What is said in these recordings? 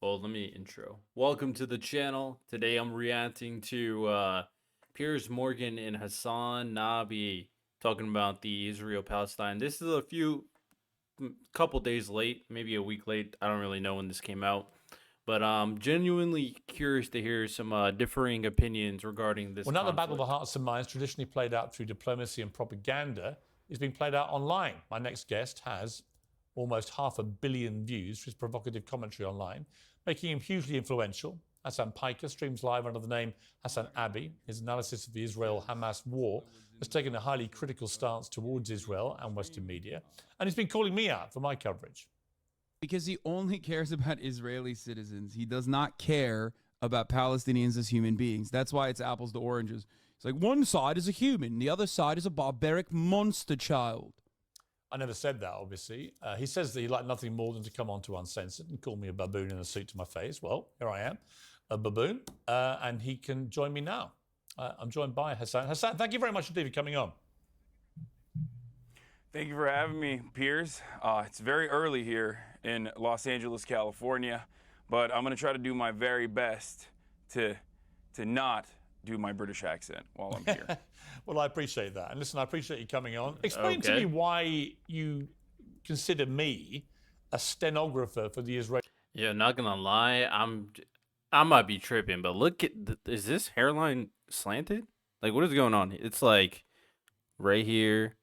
Well, let me intro. Welcome to the channel. Today I'm reacting to Piers Morgan and Hasan Nabi talking about the Israel-Palestine. This is couple days late, maybe a week late. I don't really know when this came out. But I'm genuinely curious to hear some differing opinions regarding this Well, now the battle of the conflict. hearts and minds, traditionally played out through diplomacy and propaganda, is being played out online. My next guest has almost 500 million views for his provocative commentary online, making him hugely influential. Hasan Piker streams live under the name Hasan Abi. His analysis of the Israel-Hamas war has taken a highly critical stance towards Israel and Western media, and he's been calling me out for my coverage. Because he only cares about Israeli citizens. He does not care about Palestinians as human beings. That's why it's apples to oranges. It's like one side is a human, the other side is a barbaric monster child. I never said that, obviously. He says that he'd like nothing more than to come on to Uncensored and call me a baboon in a suit to my face. Well, here I am, a baboon, and he can join me now. I'm joined by Hasan. Hasan, thank you very much indeed for coming on. Thank you for having me, Piers. It's very early here in Los Angeles, California, but I'm going to try to do my very best to not do my British accent while I'm here. Well, I appreciate that. And listen, I appreciate you coming on. Explain to me why you consider me a stenographer for the Israeli. Yeah, not gonna lie, I might be tripping, but look at is this hairline slanted? Like, what is going on? It's like right here.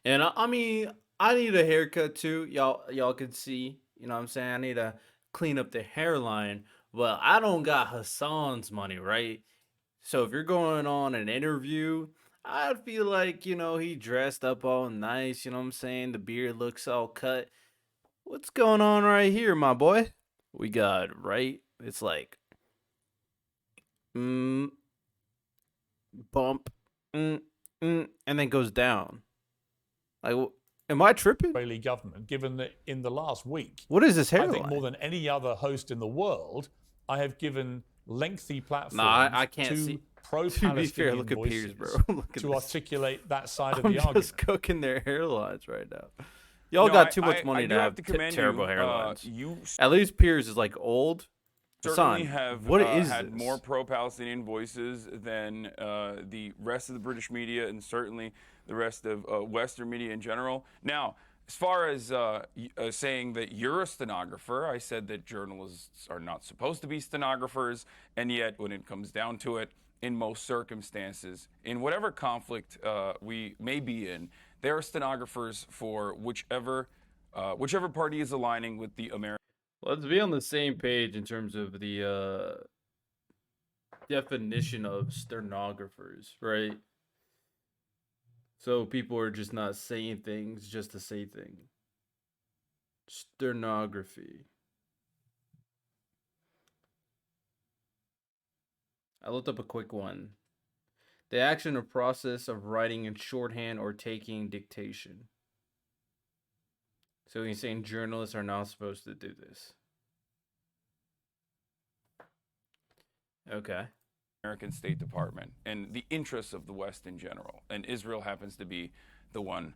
And I mean, I need a haircut too. Y'all can see, you know what I'm saying? I need to clean up the hairline, but I don't got Hasan's money, right? So if you're going on an interview, I feel like, he dressed up all nice, you know what I'm saying? The beard looks all cut. What's going on right here, my boy? We got, right? It's like bump and then goes down. Like, am I tripping? Israeli government, given that in the last week, What is this hairline? I think more than any other host in the world, I have given lengthy platforms I can't to see. pro-Palestinian To be fair, look at voices Piers, bro. Look at to this. articulate that side of I'm the just argument. cooking their hairlines right now. Y'all No, got too much money I to do have commend terrible you. hairlines. You At least Piers is like old. certainly Hasan, have what is had this? more pro-Palestinian voices than the rest of the British media and certainly the rest of Western media in general. Now, as far as saying that you're a stenographer, I said that journalists are not supposed to be stenographers, and yet when it comes down to it, in most circumstances, in whatever conflict we may be in, there are stenographers for whichever party is aligning with the American. Let's be on the same page in terms of the definition of stenographers, right? So people are just not saying things just to say things. Stenography. I looked up a quick one. The action or process of writing in shorthand or taking dictation. So he's saying journalists are not supposed to do this. Okay. American State Department and the interests of the West in general, and Israel happens to be the one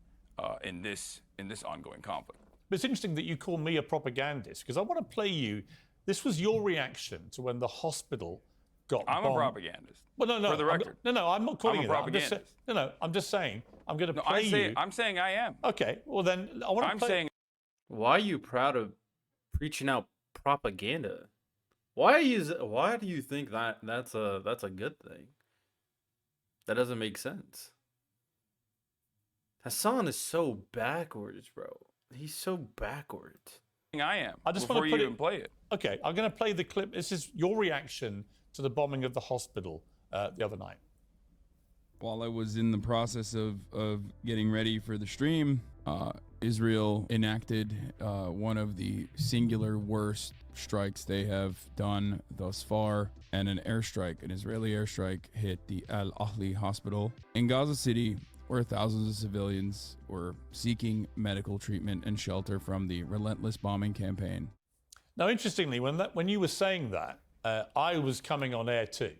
in this ongoing conflict. But it's interesting that you call me a propagandist, because I want to play you. This was your reaction to when the hospital got I'm bombed. a propagandist. Well, no, For the record. I'm not calling I'm a you that. propagandist. I'm just saying I'm going to No, play you. I'm saying I am. Okay, well then I want to I'm play. saying Why are you proud of preaching out propaganda? Why do you think that's a good thing? That doesn't make sense. Hasan is so backwards, bro. He's so backwards. I am. I just before want to you put even play it. Okay, I'm going to play the clip. This is your reaction to the bombing of the hospital the other night. While I was in the process of getting ready for the stream, Israel enacted one of the singular worst strikes they have done thus far, and an Israeli airstrike hit the Al Ahli hospital in Gaza City, where thousands of civilians were seeking medical treatment and shelter from the relentless bombing campaign. Now, interestingly, when you were saying that, I was coming on air too,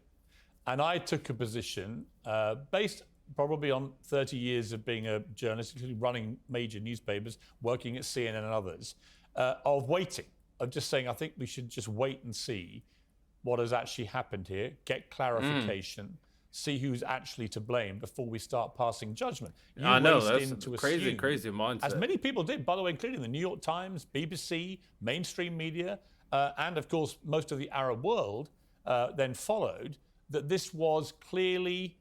and I took a position based probably on 30 years of being a journalist, including running major newspapers, working at CNN and others, of waiting. of just saying, I think we should just wait and see what has actually happened here, get clarification, see who's actually to blame before we start passing judgment. You I know raced that's in to crazy, assume, crazy mindset. as many people did, by the way, including the New York Times, BBC, mainstream media, and of course most of the Arab world then followed, that this was clearly,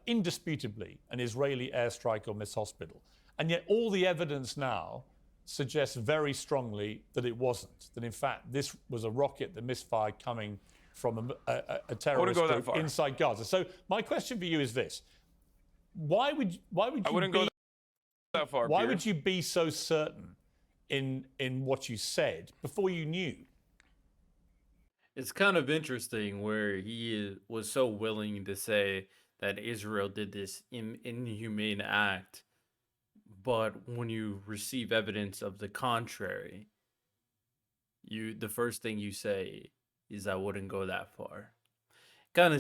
indisputably, an Israeli airstrike on this hospital. And yet all the evidence now suggests very strongly that it wasn't, that in fact this was a rocket that misfired coming from a terrorist group inside Gaza. So my question for you is this: why would you I wouldn't go that far. Why Piers. would you be so certain in what you said before you knew? It's kind of interesting where was so willing to say that Israel did this inhumane act, but when you receive evidence of the contrary, the first thing you say is I wouldn't go that far. Kind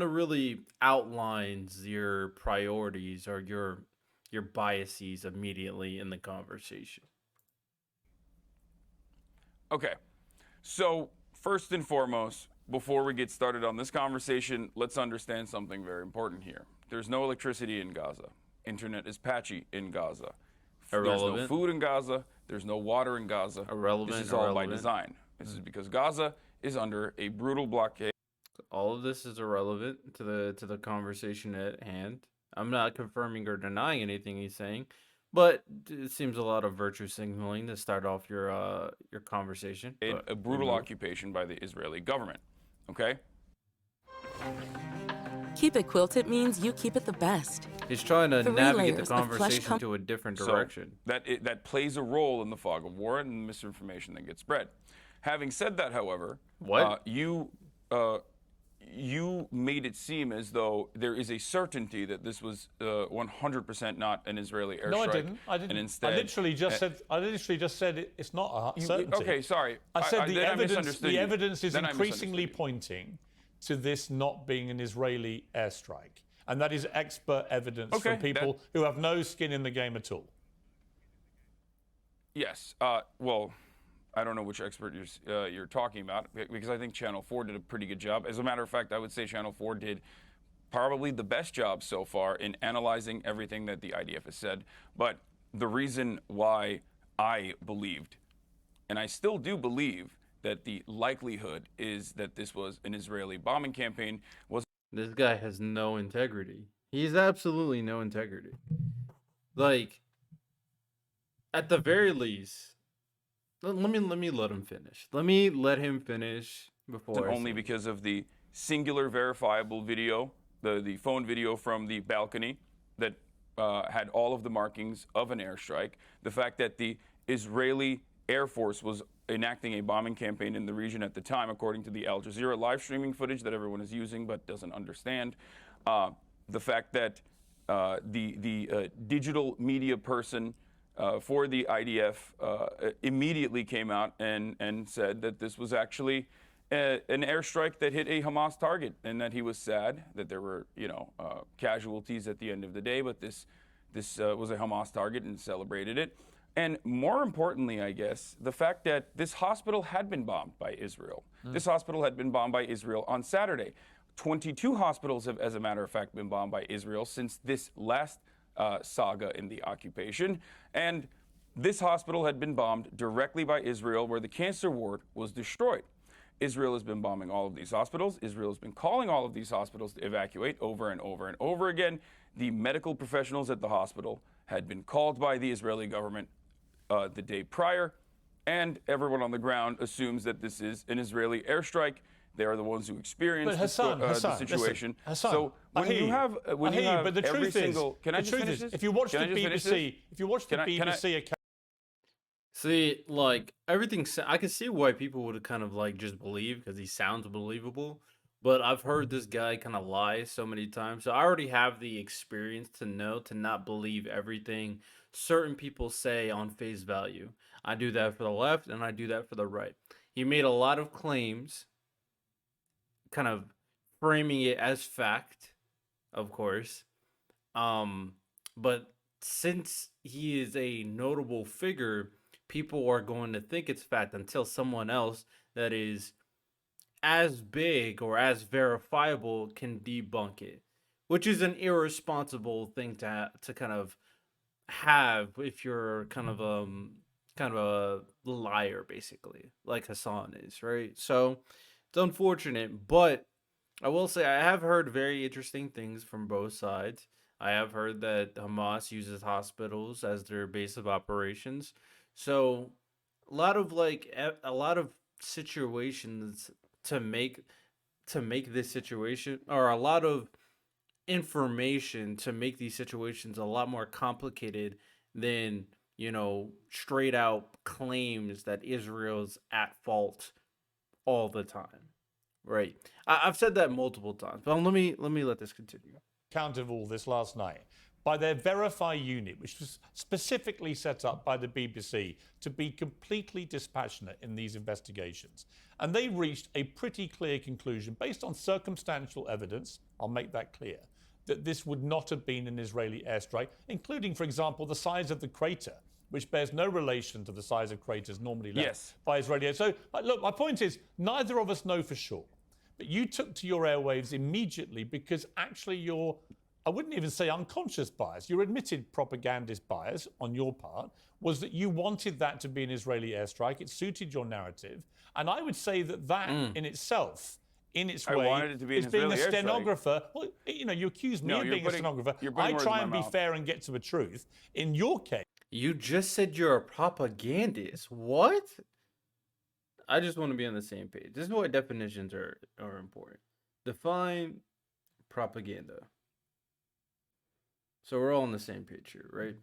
of really outlines your priorities or your biases immediately in the conversation. Okay, so first and foremost, before we get started on this conversation, let's understand something very important here. There's no electricity in Gaza. Internet is patchy in Gaza. Irrelevant. There's no food in Gaza. There's no water in Gaza. Irrelevant. This is all by design. This is because Gaza is under a brutal blockade. All of this is irrelevant to the conversation at hand. I'm not confirming or denying anything he's saying, but it seems a lot of virtue signaling to start off your conversation. A brutal occupation by the Israeli government. Okay? Keep it quilted means you keep it the best. He's trying to 3 navigate the layers of plush conversation to a different direction. So that plays a role in the fog of war and the misinformation that gets spread. Having said that, however, you made it seem as though there is a certainty that this was 100% not an Israeli airstrike. No, I didn't. And instead, I literally just said it's not a certainty. Okay, sorry. I said the then the evidence is Then I increasingly misunderstood you. pointing to this not being an Israeli airstrike. And that is expert evidence Okay, from people who have no skin in the game at all. Yes. Well, I don't know which expert you're talking about, because I think Channel 4 did a pretty good job. As a matter of fact, I would say Channel 4 did probably the best job so far in analyzing everything that the IDF has said. But the reason why I believed, and I still do believe, that the likelihood is that this was an Israeli bombing campaign was. This guy has no integrity. He's absolutely no integrity. Like, at the very least, let me let him finish. Let me let him finish before. Only because of the singular verifiable video, the phone video from the balcony that had all of the markings of an airstrike. The fact that the Israeli Air Force was enacting a bombing campaign in the region at the time, according to the Al Jazeera live streaming footage that everyone is using but doesn't understand. The fact that the digital media person for the IDF immediately came out and said that this was actually an airstrike that hit a Hamas target, and that he was sad that there were, casualties at the end of the day, but this was a Hamas target, and celebrated it. And more importantly, I guess, the fact that this hospital had been bombed by Israel. This hospital had been bombed by Israel on Saturday. 22 hospitals have, as a matter of fact, been bombed by Israel since this last saga in the occupation. And this hospital had been bombed directly by Israel, where the cancer ward was destroyed. Israel has been bombing all of these hospitals. Israel has been calling all of these hospitals to evacuate over and over and over again. The medical professionals at the hospital had been called by the Israeli government the day prior, and everyone on the ground assumes that this is an Israeli airstrike. They are the ones who experienced the situation. Hassan, so when you have but the every truth single, is, can I just finish this? if you watch the Can I just finish BBC, this? if you watch the BBC account. See, like, everything, I can see why people would kind of, like, just believe, because he sounds believable, but I've heard this guy kind of lie so many times, so I already have the experience to know to not believe everything certain people say on face value. I do that for the left, and I do that for the right. He made a lot of claims, kind of framing it as fact, of course, but since he is a notable figure, people are going to think it's fact until someone else that is as big or as verifiable can debunk it, which is an irresponsible thing to kind of have if you're kind of a liar basically, like Hasan is, right? So it's unfortunate, but I will say I have heard very interesting things from both sides. I have heard that Hamas uses hospitals as their base of operations. So a lot of a lot of situations to make this situation, or a lot of information to make these situations a lot more complicated than, straight out claims that Israel's at fault all the time. Right. I've said that multiple times, but let this continue. Account of all this last night by their Verify unit, which was specifically set up by the BBC to be completely dispassionate in these investigations. And they reached a pretty clear conclusion based on circumstantial evidence, I'll make that clear, that this would not have been an Israeli airstrike, including, for example, the size of the crater, which bears no relation to the size of craters normally left by Israeli air. So, look, my point is, neither of us know for sure. But you took to your airwaves immediately because actually your, I wouldn't even say unconscious bias, your admitted propagandist bias on your part was that you wanted that to be an Israeli airstrike. It suited your narrative. And I would say that that in itself, in its way, is being a stenographer. Well, you accuse me of being a stenographer. I try and be fair and get to the truth. In your case, you just said you're a propagandist. What? I just want to be on the same page. This is why definitions are important. Define propaganda. So we're all on the same page here, right?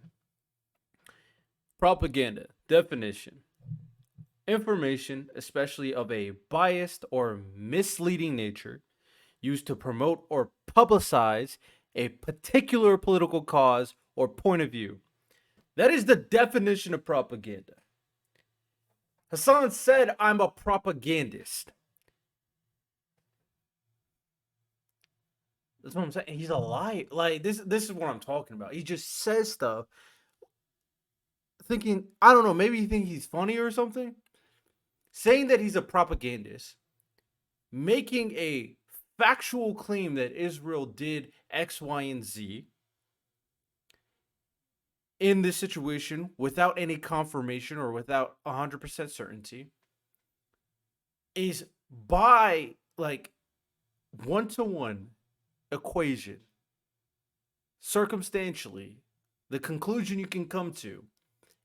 Propaganda, definition. Information, especially of a biased or misleading nature, used to promote or publicize a particular political cause or point of view. That is the definition of propaganda. Hasan said, I'm a propagandist. That's what I'm saying. He's a liar. Like, this is what I'm talking about. He just says stuff thinking, I don't know, maybe he thinks he's funny or something. Saying that he's a propagandist, making a factual claim that Israel did X, Y, and Z in this situation without any confirmation or without 100% certainty is by one-to-one equation. Circumstantially, the conclusion you can come to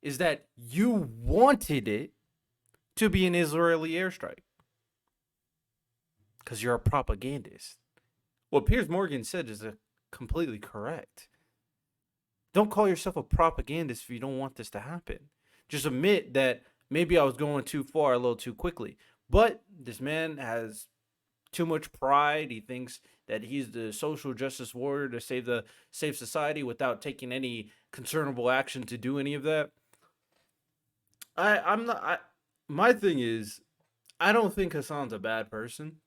is that you wanted it to be an Israeli airstrike because you're a propagandist. What Piers Morgan said is completely correct. Don't call yourself a propagandist if you don't want this to happen. Just admit that maybe I was going too far a little too quickly. But this man has too much pride. He thinks that he's the social justice warrior to save society without taking any concernable action to do any of that. I'm not. My thing is, I don't think Hasan's a bad person.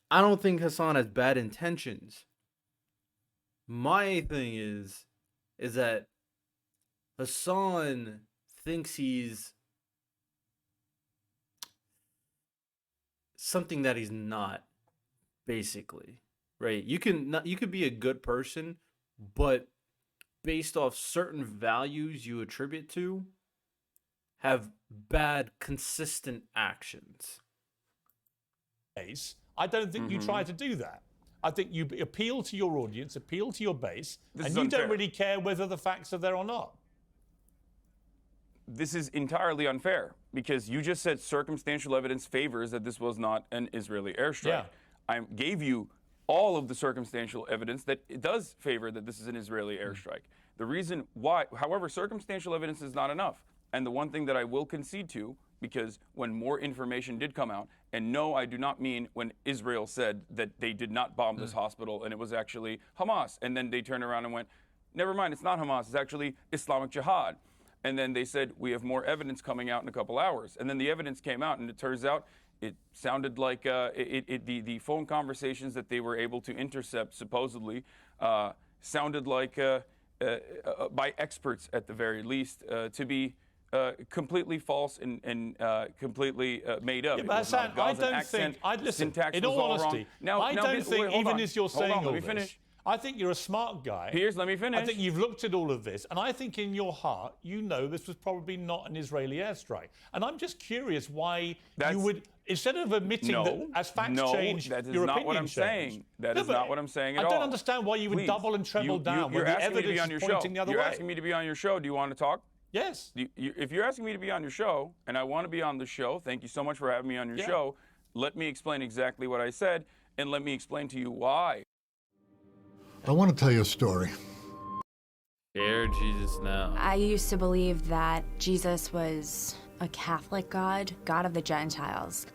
I don't think Hasan has bad intentions. My thing is that Hasan thinks he's something that he's not, basically. Right? You could be a good person, but based off certain values you attribute to, have bad consistent actions. I don't think you try to do that. I think you appeal to your audience, appeal to your base, and you don't really care whether the facts are there or not. This is entirely unfair because you just said circumstantial evidence favors that this was not an Israeli airstrike. Yeah. I gave you all of the circumstantial evidence that it does favor that this is an Israeli airstrike. The reason why, however, circumstantial evidence is not enough. And the one thing that I will concede to, because when more information did come out, and no, I do not mean when Israel said that they did not bomb this hospital and it was actually Hamas. And then they turned around and went, never mind, it's not Hamas, it's actually Islamic Jihad. And then they said, we have more evidence coming out in a couple hours. And then the evidence came out, and it turns out it sounded like the phone conversations that they were able to intercept, supposedly, sounded like, by experts at the very least, to be completely false and completely made up. Yeah, It but was not a Hassan, I Gazan don't accent. think. Listen, Syntax in was all all wrong. honesty, Now, I don't think hold even on. as you're Hold saying on, let all me this, finish. I think you're a smart guy. Piers, let me finish. I think you've looked at all of this, and I think in your heart, you know this was probably not an Israeli airstrike. And I'm just curious why you would, instead of admitting that as facts change, that is your not opinion what I'm changed. saying. That is not what I'm saying at I all. don't understand why you would Please. double and treble down You're when the asking me to be evidence on your is pointing show. the other You're way. asking me to be on your show. Do you want to talk? Yes. If you're asking me to be on your show, and I want to be on the show, thank you so much for having me on your show. Let me explain exactly what I said, and let me explain to you why. I want to tell you a story. Share Jesus now. I used to believe that Jesus was a Catholic God, God of the Gentiles.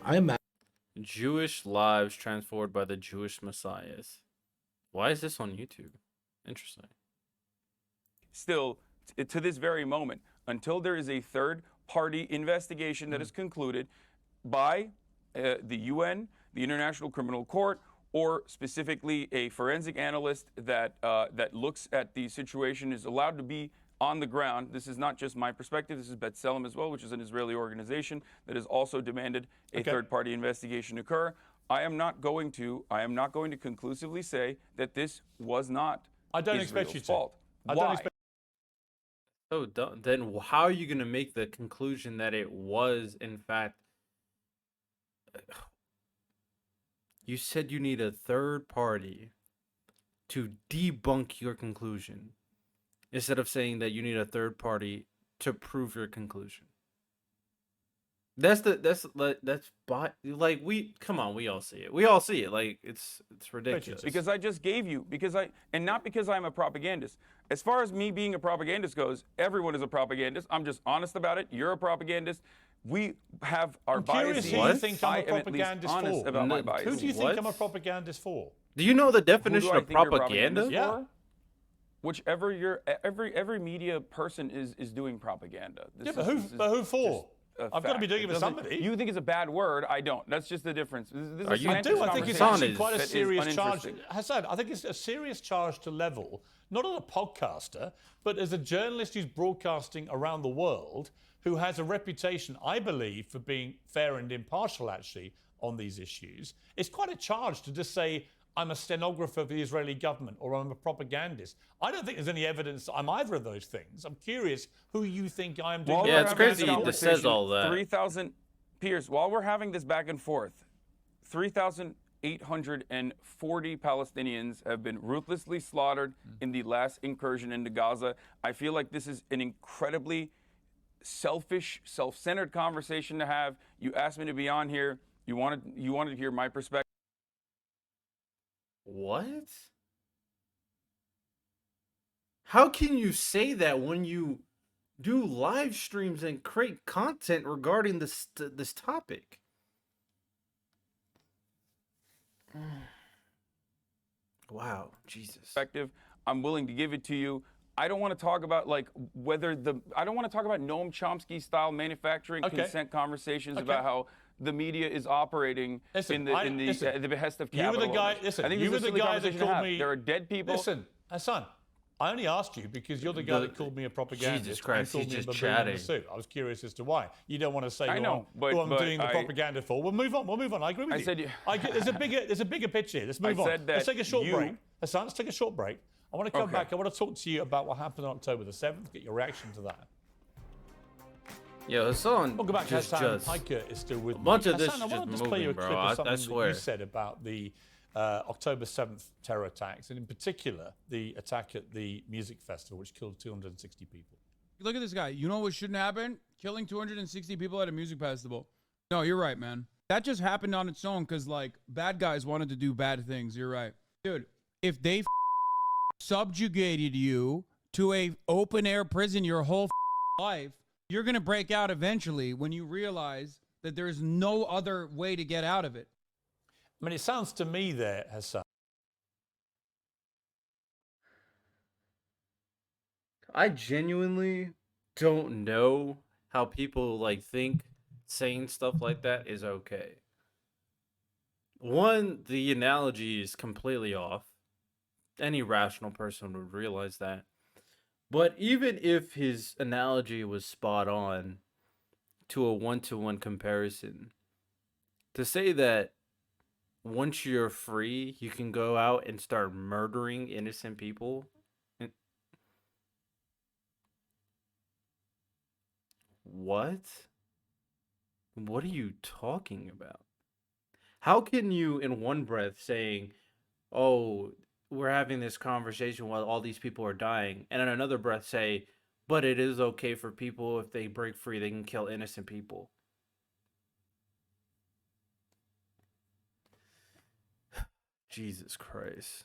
Jewish lives transformed by the Jewish messiahs. Why is this on YouTube? Interesting. Still, to this very moment, until there is a third-party investigation that is concluded by the UN, the International Criminal Court, or specifically a forensic analyst that looks at the situation, is allowed to be on the ground. This is not just my perspective. This is B'Tselem as well, which is an Israeli organization that has also demanded a third-party investigation occur. I am not going to conclusively say that this was not Israel's fault. Why? So then how are you going to make the conclusion that it was, in fact... You said you need a third party to debunk your conclusion, instead of saying that you need a third party to prove your conclusion. Come on, we all see it. We all see it. Like it's ridiculous. Because I just gave you, and not because I'm a propagandist. As far as me being a propagandist goes, everyone is a propagandist. I'm just honest about it. You're a propagandist. We have our biases. Who do you think I'm a propagandist honest for? about my biases. Who do you think I'm a propagandist for? Do you know the definition Who do I of think you're a propaganda? propagandist for? Whichever every media person is doing propaganda. But who for? I've got to be doing it for somebody. You think it's a bad word? I don't. That's just the difference. I do. I think it's actually quite a serious charge. Hasan, I think it's a serious charge to level, not as a podcaster, but as a journalist who's broadcasting around the world, who has a reputation, I believe, for being fair and impartial, actually, on these issues. It's quite a charge to just say, I'm a stenographer for the Israeli government, or I'm a propagandist. I don't think there's any evidence that I'm either of those things. I'm curious who you think I am doing. Yeah, it's crazy that says all that. 3,000, Piers, while we're having this back and forth, 3,840 Palestinians have been ruthlessly slaughtered in the last incursion into Gaza. I feel like this is an incredibly selfish, self-centered conversation to have. You asked me to be on here. You wanted to hear my perspective. What? How can you say that when you do live streams and create content regarding this topic? Wow, Jesus. I'm willing to give it to you. I don't want to talk about I don't want to talk about Noam Chomsky style manufacturing consent conversations about how the media is operating in the behest of capital. You were the guy. Listen, I think you were the guy that called me. There are dead people. Listen, Hasan, I only asked you because you're the guy that called me a propagandist. Jesus Christ, and he's called me just a baboon in chatting. a suit. I was curious as to why. You don't want to say I know, who I'm doing the propaganda for. We'll move on. We'll move on. I agree with you. There's a bigger picture here. Let's move on. Let's take a short break. Hasan, let's take a short break. I want to come back. I want to talk to you about what happened on October the 7th, get your reaction to that. Yo, Hasan. Welcome back, Hasan. Hiker is still with me. A bunch of this Hasan, I want to just moving, play you a bro. clip of something I swear. that you said about the October 7th terror attacks, and in particular, the attack at the music festival, which killed 260 people. Look at this guy. You know what shouldn't happen? Killing 260 people at a music festival. No, you're right, man. That just happened on its own because, bad guys wanted to do bad things. You're right. Dude, if they subjugated you to a open-air prison your whole life, you're going to break out eventually when you realize that there's no other way to get out of it. I mean, it sounds to me there, Hasan. I genuinely don't know how people think saying stuff like that is okay. One, the analogy is completely off. Any rational person would realize that. But even if his analogy was spot on to a one-to-one comparison, to say that once you're free, you can go out and start murdering innocent people. and- What? What are you talking about? How can you, in one breath, saying, "Oh, we're having this conversation while all these people are dying," and in another breath say, "But it is okay for people if they break free, they can kill innocent people." Jesus Christ.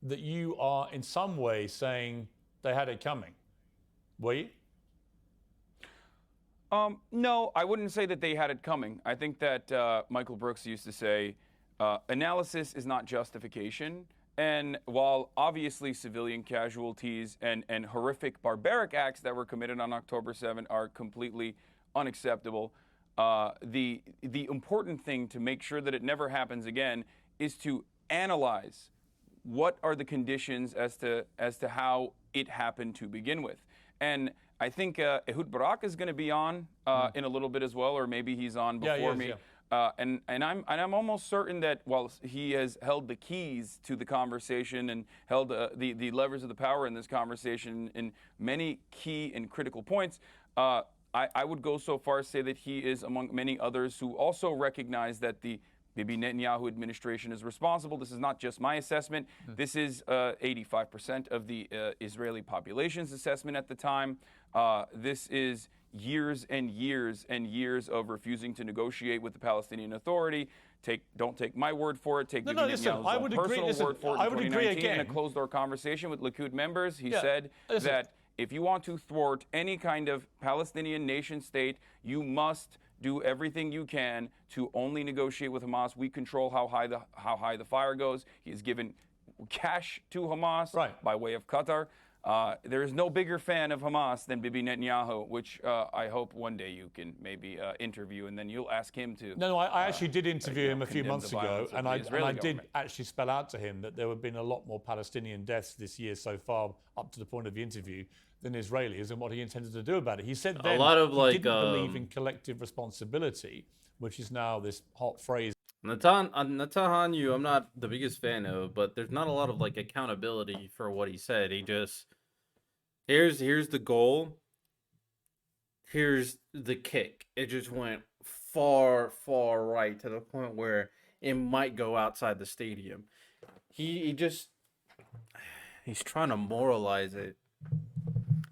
that you are in some way saying they had it coming. Were you? No, I wouldn't say that they had it coming. I think that Michael Brooks used to say, analysis is not justification. And while obviously civilian casualties and horrific barbaric acts that were committed on October 7 are completely unacceptable, the important thing to make sure that it never happens again is to analyze what are the conditions as to how it happened to begin with. And I think Ehud Barak is going to be on in a little bit as well, or maybe he's on before me. And I'm almost certain that while he has held the keys to the conversation and held the levers of the power in this conversation in many key and critical points, I would go so far as to say that he is among many others who also recognize that the Bibi Netanyahu administration is responsible. This is not just my assessment. This is 85% of the Israeli population's assessment at the time. This is years and years and years of refusing to negotiate with the Palestinian Authority. Don't take my word for it. Take Bibi Netanyahu's personal word for it. In 2019, in a closed-door conversation with Likud members, he said that if you want to thwart any kind of Palestinian nation state, you must do everything you can to only negotiate with Hamas. We control how high the fire goes. He has given cash to Hamas by way of Qatar. There is no bigger fan of Hamas than Bibi Netanyahu, which I hope one day you can maybe interview, and then you'll ask him to. No, I actually did interview him a few months ago, and I did actually spell out to him that there have been a lot more Palestinian deaths this year so far, up to the point of the interview, than Israelis, and what he intended to do about it. He said then he didn't believe in collective responsibility, which is now this hot phrase. Netanyahu, I'm not the biggest fan of, but there's not a lot of accountability for what he said. He just here's the goal. Here's the kick. It just went far right to the point where it might go outside the stadium. He's trying to moralize it.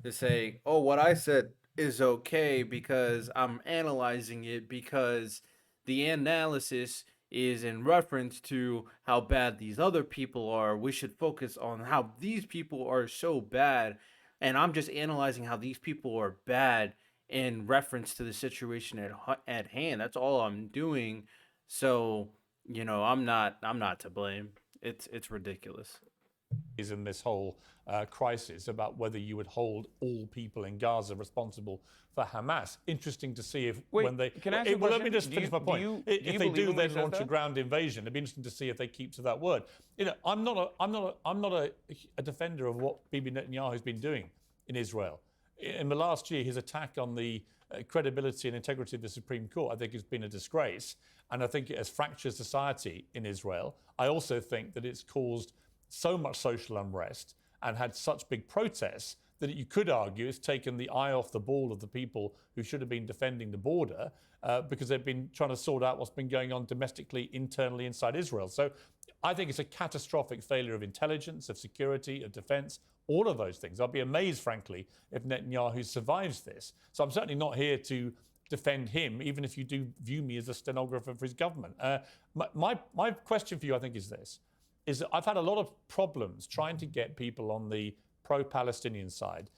To say, oh, what I said is okay because I'm analyzing it, because the analysis is in reference to how bad these other people are. We should focus on how these people are so bad, and I'm just analyzing how these people are bad in reference to the situation at hand. That's all I'm doing. So, I'm not to blame. It's ridiculous. Is in this whole crisis about whether you would hold all people in Gaza responsible for Hamas. Interesting to see if when they. Can I ask you a well, question? let me just finish my point. If they do then launch a ground invasion, it'd be interesting to see if they keep to that word. I'm not a defender of what Bibi Netanyahu has been doing in Israel. In the last year, his attack on the credibility and integrity of the Supreme Court, I think, has been a disgrace, and I think it has fractured society in Israel. I also think that it's caused so much social unrest and had such big protests that you could argue it's taken the eye off the ball of the people who should have been defending the border because they've been trying to sort out what's been going on domestically, internally inside Israel. So I think it's a catastrophic failure of intelligence, of security, of defense, all of those things. I'll be amazed, frankly, if Netanyahu survives this. So I'm certainly not here to defend him, even if you do view me as a stenographer for his government. My question for you, I think, is this. Is that I've had a lot of problems trying to get people on the pro-Palestinian side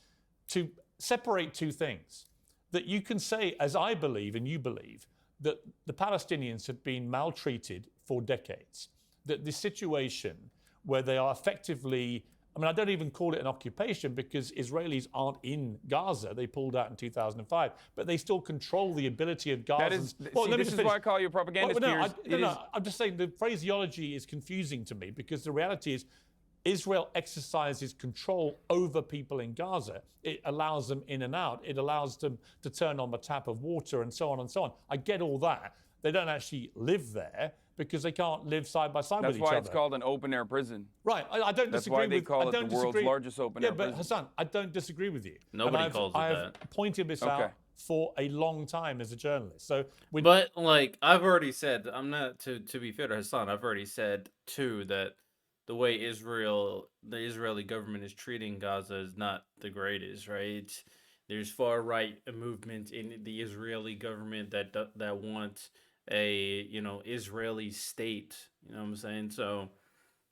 to separate two things. That you can say, as I believe and you believe, that the Palestinians have been maltreated for decades. That the situation where they are effectively, I don't even call it an occupation because Israelis aren't in Gaza. They pulled out in 2005, but they still control the ability of Gazans. This is why I call you a propagandist. I'm just saying the phraseology is confusing to me because the reality is Israel exercises control over people in Gaza. It allows them in and out. It allows them to turn on the tap of water and so on and so on. I get all that. They don't actually live there because they can't live side by side with each other. That's why it's called an open-air prison. Right. I don't That's disagree why they with. call I it don't the world's disagree. largest open-air Yeah, but prison. Hassan, I don't disagree with you. Nobody and calls it I've that. pointed this Okay. out for a long time as a journalist. So we But like I've already said, I'm not to be fair to Hassan. I've already said too that the way the Israeli government is treating Gaza is not the greatest, right? There's far right movement in the Israeli government that want a Israeli state. You know what I'm saying? So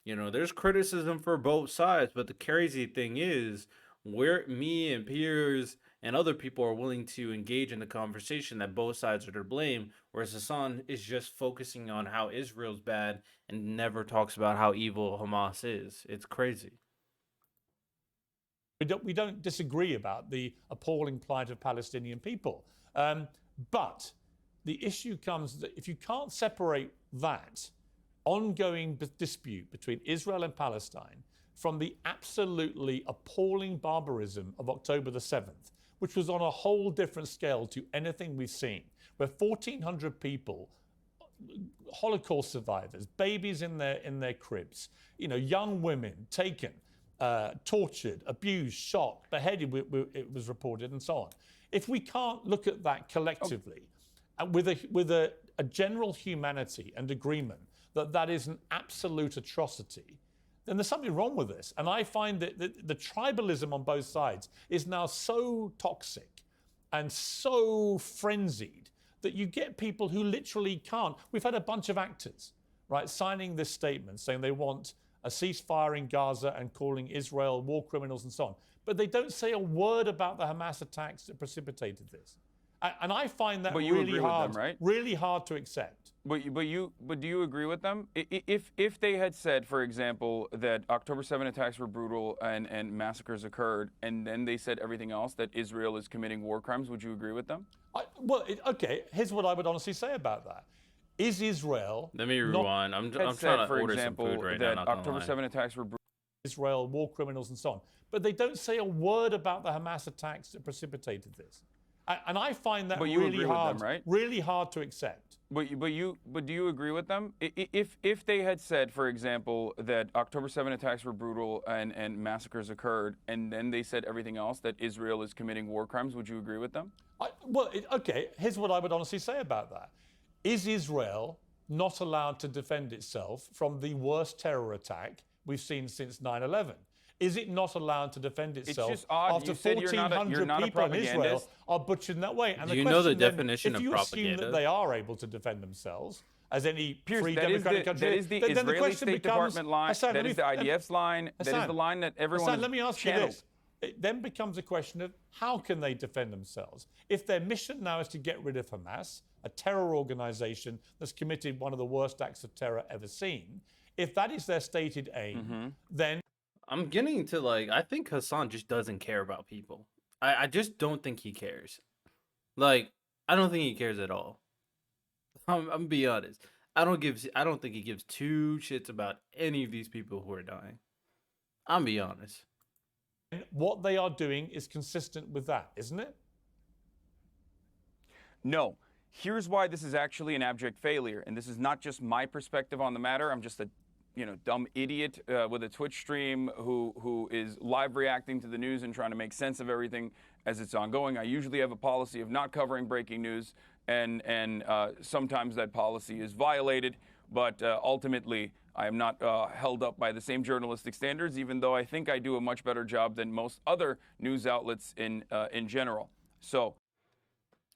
there's criticism for both sides, but the crazy thing is, where me and Piers and other people are willing to engage in the conversation that both sides are to blame, whereas Hassan is just focusing on how Israel's bad and never talks about how evil Hamas is. It's crazy. we don't disagree about the appalling plight of Palestinian people. But the issue comes that if you can't separate that ongoing dispute between Israel and Palestine from the absolutely appalling barbarism of October the 7th, which was on a whole different scale to anything we've seen, where 1,400 people, Holocaust survivors, babies in their cribs, young women taken, tortured, abused, shot, beheaded, it was reported, and so on. If we can't look at that collectively with a general humanity and agreement that that is an absolute atrocity, then there's something wrong with this. And I find that the tribalism on both sides is now so toxic and so frenzied that you get people who literally can't. We've had a bunch of actors, right, signing this statement saying they want a ceasefire in Gaza and calling Israel war criminals and so on. But they don't say a word about the Hamas attacks that precipitated this. And I find that But you really agree with hard, them, right? really hard to accept. But do you agree with them? If they had said, for example, that October 7 attacks were brutal and massacres occurred, and then they said everything else, that Israel is committing war crimes, would you agree with them? Okay, here's what I would honestly say about that. Is Israel... Let me rewind. I'm Had trying said, to for order example, some food right now. that Not gonna October lie. 7 attacks were brutal. Israel, war criminals and so on. But they don't say a word about the Hamas attacks that precipitated this. And I find that But you really agree with hard, them, right? really hard to accept. But do you agree with them? If they had said, for example, that October 7 attacks were brutal and massacres occurred, and then they said everything else, that Israel is committing war crimes, would you agree with them? Okay, here's what I would honestly say about that. Is Israel not allowed to defend itself from the worst terror attack we've seen since 9/11? Is it not allowed to defend itself just odd. after You said you're not a 1,400 people in Israel propagandist. are butchered in that way? And Do the you know the question then, definition if of you assume that propaganda? they are able to defend themselves, as any Pierce, free that is democratic the, country, that is the then the Israeli question State becomes, Department line. Hassan, That let is me- the IDF's line. That is Hassan, the line that everyone Hassan, is let me ask you channeled. this. It then becomes a question of how can they defend themselves? If their mission now is to get rid of Hamas, a terror organization that's committed one of the worst acts of terror ever seen, if that is their stated aim, then I'm getting to I think Hassan just doesn't care about people. I just don't think he cares. I don't think he cares at all. I'm gonna be honest. I don't think he gives two shits about any of these people who are dying. I'm be honest. what they are doing is consistent with that, isn't it? No. Here's why this is actually an abject failure, and this is not just my perspective on the matter. I'm just a dumb idiot with a Twitch stream who is live reacting to the news and trying to make sense of everything as it's ongoing. I usually have a policy of not covering breaking news, and sometimes that policy is violated, but ultimately I am not held up by the same journalistic standards, even though I think I do a much better job than most other news outlets in general. So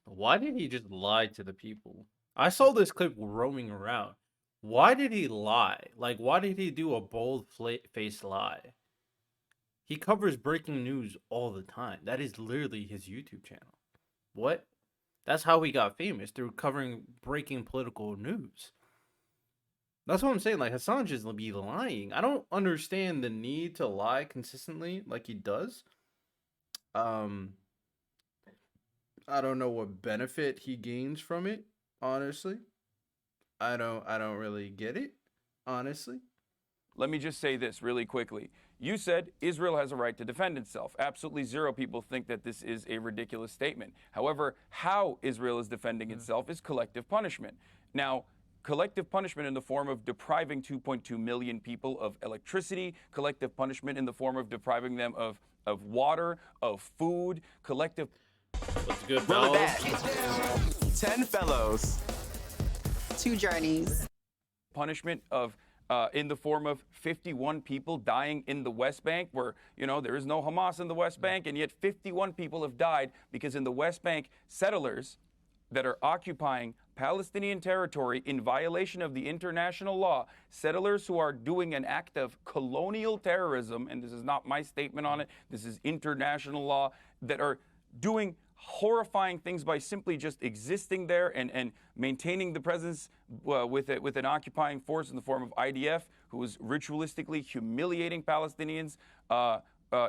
Why did he just lie to the people? I saw this clip roaming around. Why did he lie? Why did he do a bold-faced lie? He covers breaking news all the time. That is literally his YouTube channel. What? That's how he got famous, through covering breaking political news. That's what I'm saying. Hassan just be lying. I don't understand the need to lie consistently like he does. I don't know what benefit he gains from it, honestly. I don't really get it, honestly. let me just say this really quickly. You said Israel has a right to defend itself. Absolutely zero people think that this is a ridiculous statement. However, how Israel is defending itself is collective punishment. Now, collective punishment in the form of depriving 2.2 million people of electricity, collective punishment in the form of depriving them of water, of food, collective. What's good, Run it fellas? back. 10 fellows. 2 journeys. Punishment of in the form of 51 people dying in the West Bank, where, you know, there is no Hamas in the West Bank, and yet 51 people have died because in the West Bank, settlers that are occupying Palestinian territory in violation of the international law, settlers who are doing an act of colonial terrorism, and this is not my statement on it, this is international law, that are doing horrifying things by simply just existing there and maintaining the presence with an occupying force in the form of IDF, who is ritualistically humiliating Palestinians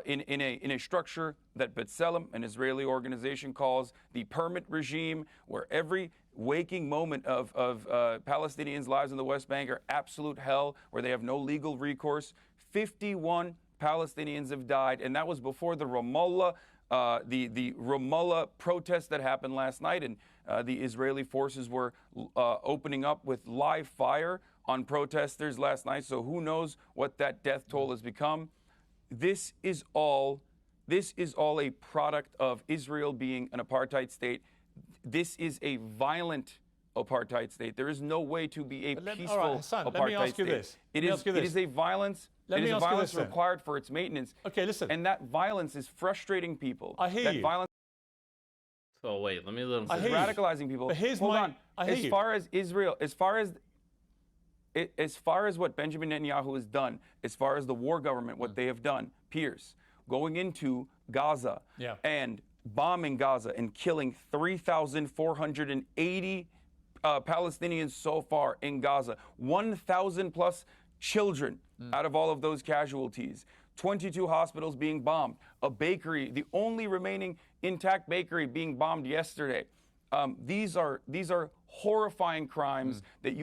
in a structure that B'Tselem, an Israeli organization, calls the permit regime, where every waking moment of Palestinians' lives in the West Bank are absolute hell, where they have no legal recourse. 51 Palestinians have died, and that was before the Ramallah protest that happened last night, and the Israeli forces were opening up with live fire on protesters last night. So who knows what that death toll has become? This is all a product of Israel being an apartheid state. This is a violent apartheid state. There is no way to be a peaceful all right, Hasan, apartheid let me ask you state. this. It Let me ask you this. is a violence. Let It me is a ask you violence this then. required for its maintenance. Okay, listen. And that violence is frustrating people. I hear that you. violence So wait, let me let him I say hear this. you. radicalizing people. But here's Hold my- on. I hear As you. far as Israel, as far as what Benjamin Netanyahu has done, as far as the war government, what they have done, Piers, going into Gaza Yeah. and bombing Gaza and killing 3,480 Palestinians so far in Gaza, 1,000 plus children out of all of those casualties. 22 hospitals being bombed, a bakery, the only remaining intact bakery being bombed yesterday. These are horrifying crimes that you.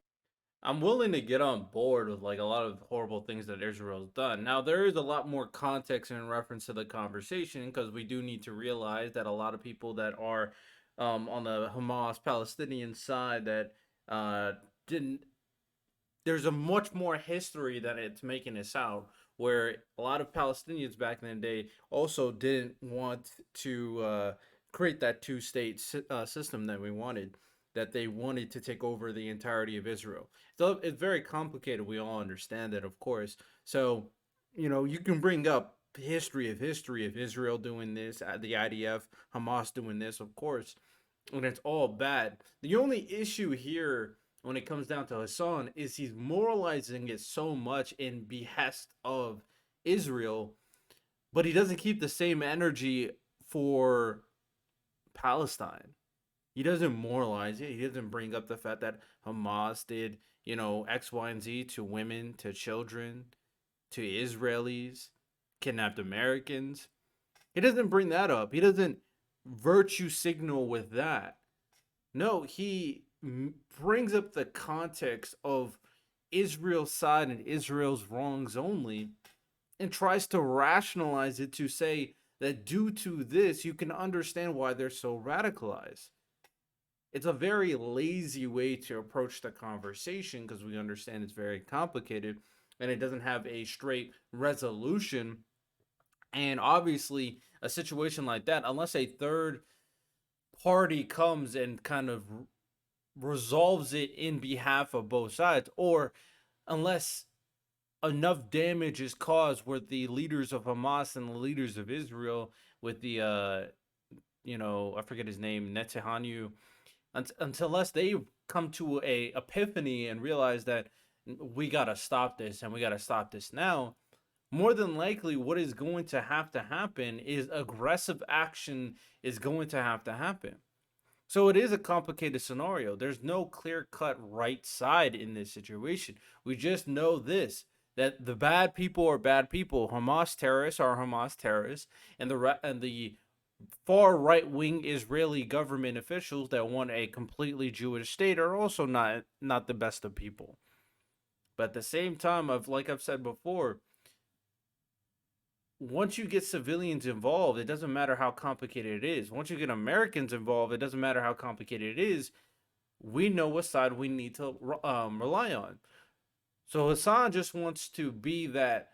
I'm willing to get on board with like a lot of horrible things that Israel's done. Now there is a lot more context in reference to the conversation, because we do need to realize that a lot of people that are on the Hamas Palestinian side that didn't. There's a much more history than it's making it sound, where a lot of Palestinians back in the day also didn't want to create that two-state system that we wanted, that they wanted to take over the entirety of Israel. So it's very complicated. We all understand that, of course. So, you know, you can bring up history of Israel doing this, the IDF, Hamas doing this, of course, and it's all bad. The only issue here when it comes down to Hasan is he's moralizing it so much in behest of Israel, but he doesn't keep the same energy for Palestine. He doesn't moralize it. He doesn't bring up the fact that Hamas did, you know, X, Y, and Z to women, to children, to Israelis, kidnapped Americans. He doesn't bring that up. He doesn't virtue signal with that. No, he brings up the context of Israel's side and Israel's wrongs only, and tries to rationalize it to say that due to this, you can understand why they're so radicalized. It's a very lazy way to approach the conversation, because we understand it's very complicated and it doesn't have a straight resolution. And obviously, a situation like that, unless a third party comes and kind of resolves it in behalf of both sides, or unless enough damage is caused where the leaders of Hamas and the leaders of Israel, with the I forget his name, Netanyahu, unless they come to a epiphany and realize that we got to stop this, and we got to stop this now, more than likely what is going to happen is aggressive action is going to happen. So it is a complicated scenario. There's no clear-cut right side in this situation. We just know this, that the bad people are bad people. Hamas terrorists are Hamas terrorists, and the far right-wing Israeli government officials that want a completely Jewish state are also not the best of people. But at the same time, like I've said before, once you get civilians involved, it doesn't matter how complicated it is. Once you get Americans involved, it doesn't matter how complicated it is. We know what side we need to rely on. So Hasan just wants to be that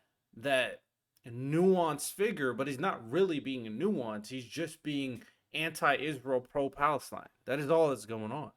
nuanced figure, but he's not really being a nuance. He's just being anti-Israel, pro-Palestine. That is all that's going on.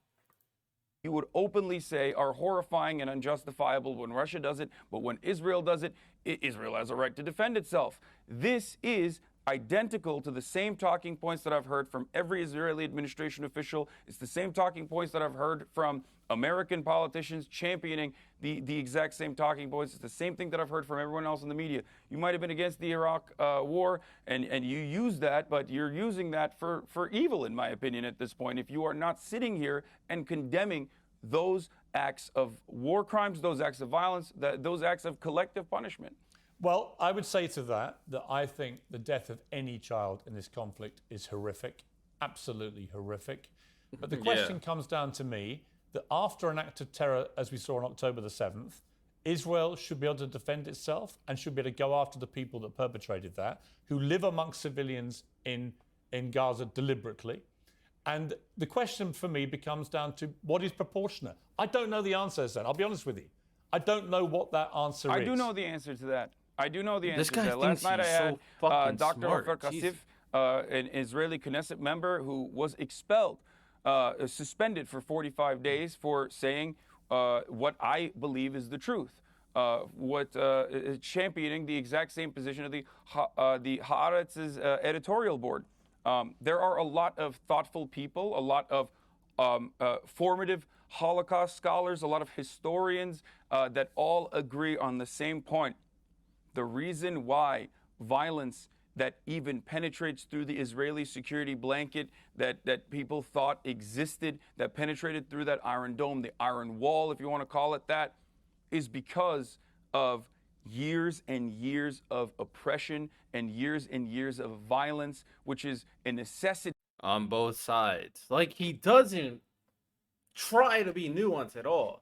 You would openly say are horrifying and unjustifiable when Russia does it, but when Israel does it, Israel has a right to defend itself. This is identical to the same talking points that I've heard from every Israeli administration official. It's the same talking points that I've heard from American politicians championing the exact same talking points. It's the same thing that I've heard from everyone else in the media. You might have been against the Iraq war, and you use that, but you're using that for evil, in my opinion, at this point. If you are not sitting here and condemning those acts of war crimes, those acts of violence, those acts of collective punishment. Well, I would say to that I think the death of any child in this conflict is horrific, absolutely horrific. But the question comes down to me that after an act of terror, as we saw on October the 7th, Israel should be able to defend itself and should be able to go after the people that perpetrated that, who live amongst civilians in Gaza deliberately. And the question for me becomes down to what is proportionate. I don't know the answer, Hasan. I'll be honest with you. I don't know what that answer is. I do know the answer to that. I do know the answer This to guy that. thinks Last night I he's had so fucking Dr. smart. Ofer Jesus. Kassif, an Israeli Knesset member who was expelled, suspended for 45 days for saying what I believe is the truth. Championing the exact same position of the Haaretz's editorial board. There are a lot of thoughtful people, a lot of formative Holocaust scholars, a lot of historians that all agree on the same point. The reason why violence that even penetrates through the Israeli security blanket that people thought existed, that penetrated through that Iron Dome, the Iron Wall, if you want to call it that, is because of years and years of oppression and years of violence, which is a necessity. On both sides. Like, he doesn't try to be nuanced at all.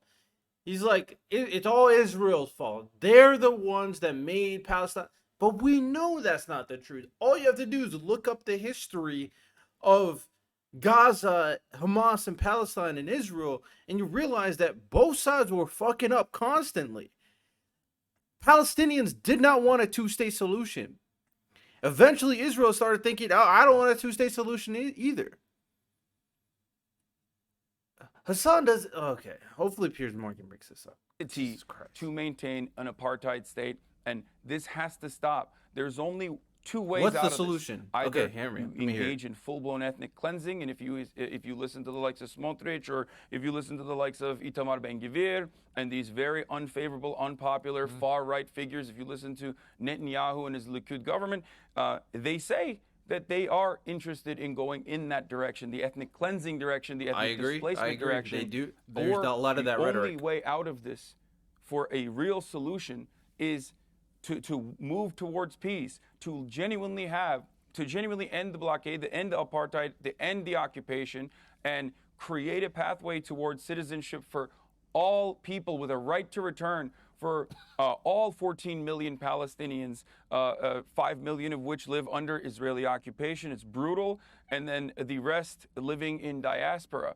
He's like, it's all Israel's fault. They're the ones that made Palestine. But we know that's not the truth. All you have to do is look up the history of Gaza, Hamas, and Palestine and Israel, and you realize that both sides were fucking up constantly. Palestinians did not want a two-state solution. Eventually, Israel started thinking, oh, I don't want a two-state solution either. Hasan does... Okay, hopefully Piers Morgan breaks this up. To maintain an apartheid state, and this has to stop. There's only two ways What's out the of solution? This. Either Okay, hear me. you Let me hear it. engage in full-blown ethnic cleansing, and if you listen to the likes of Smotrich, or if you listen to the likes of Itamar Ben-Gvir, and these very unfavorable, unpopular, far-right figures, if you listen to Netanyahu and his Likud government, they say that they are interested in going in that direction, the ethnic cleansing direction, the ethnic displacement direction. They do. There's a lot of that rhetoric. The only way out of this for a real solution is to move towards peace, to genuinely end the blockade, to end the apartheid, to end the occupation, and create a pathway towards citizenship for all people with a right to return, for all 14 million Palestinians, 5 million of which live under Israeli occupation. It's brutal. And then the rest living in diaspora.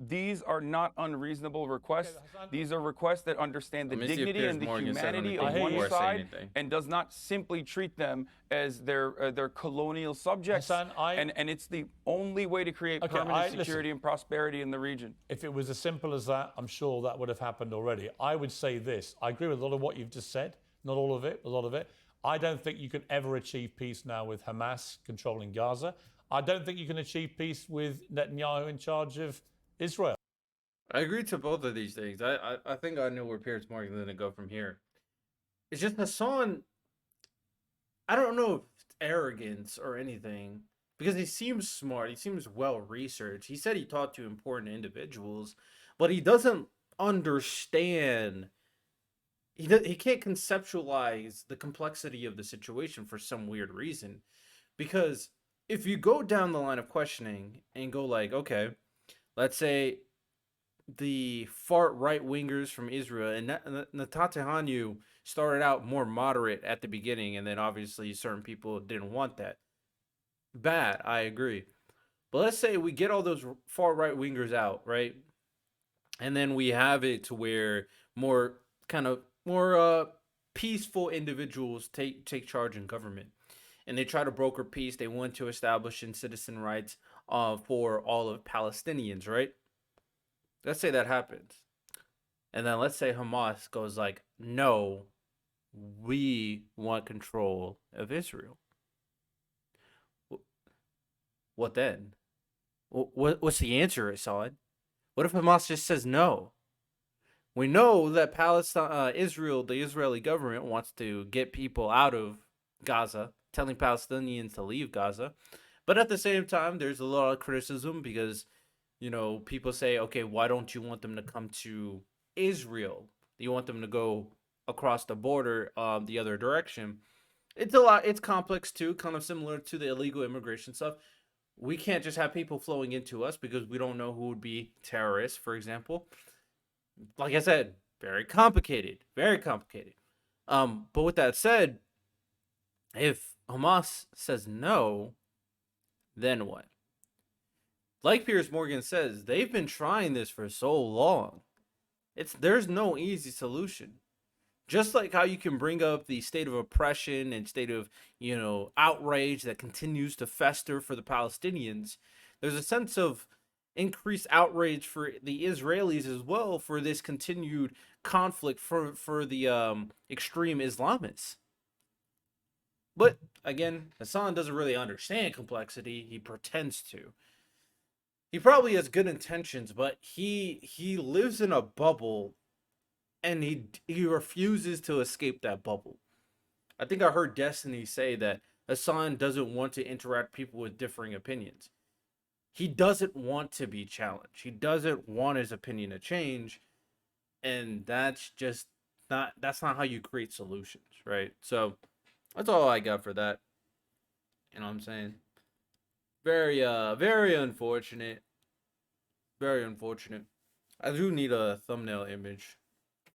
These are not unreasonable requests. These are requests that understand the dignity and the humanity of one side, and does not simply treat them as their colonial subjects. Hasan, and it's the only way to create permanent security and prosperity in the region. If it was as simple as that, I'm sure that would have happened already. I would say this. I agree with a lot of what you've just said. Not all of it, a lot of it. I don't think you can ever achieve peace now with Hamas controlling Gaza. I don't think you can achieve peace with Netanyahu in charge of Israel. I agree to both of these things. I think I know where Piers Morgan's going to go from here. It's just Hasan, I don't know if it's arrogance or anything, because he seems smart. He seems well-researched. He said he talked to important individuals, but he doesn't understand. He can't conceptualize the complexity of the situation for some weird reason. Because if you go down the line of questioning and go like, okay, let's say the far right wingers from Israel, and Netanyahu started out more moderate at the beginning, and then obviously certain people didn't want that. Bad, I agree. But let's say we get all those far right wingers out, right? And then we have it to where more more peaceful individuals take charge in government, and they try to broker peace. They want to establish in citizen rights for all of Palestinians, right? Let's say that happens. And then let's say Hamas goes like, no, we want control of Israel. What then? What's the answer, Assad? What if Hamas just says no? We know that Israel, the Israeli government, wants to get people out of Gaza, telling Palestinians to leave Gaza. But at the same time, there's a lot of criticism because, people say, okay, why don't you want them to come to Israel? You want them to go across the border the other direction. It's complex too, kind of similar to the illegal immigration stuff. We can't just have people flowing into us because we don't know who would be terrorists, for example. Like I said, very complicated, very complicated. But with that said, if Hamas says no, then what? Like Piers Morgan says, they've been trying this for so long. There's no easy solution. Just like how you can bring up the state of oppression and state of, outrage that continues to fester for the Palestinians, there's a sense of increased outrage for the Israelis as well for this continued conflict for the extreme Islamists. But again, Hasan doesn't really understand complexity. He pretends to. He probably has good intentions, but he lives in a bubble, and he refuses to escape that bubble. I think I heard Destiny say that Hasan doesn't want to interact people with differing opinions. He doesn't want to be challenged. He doesn't want his opinion to change, and that's not how you create solutions, right? So that's all I got for that. You know what I'm saying? Very unfortunate. Very unfortunate. I do need a thumbnail image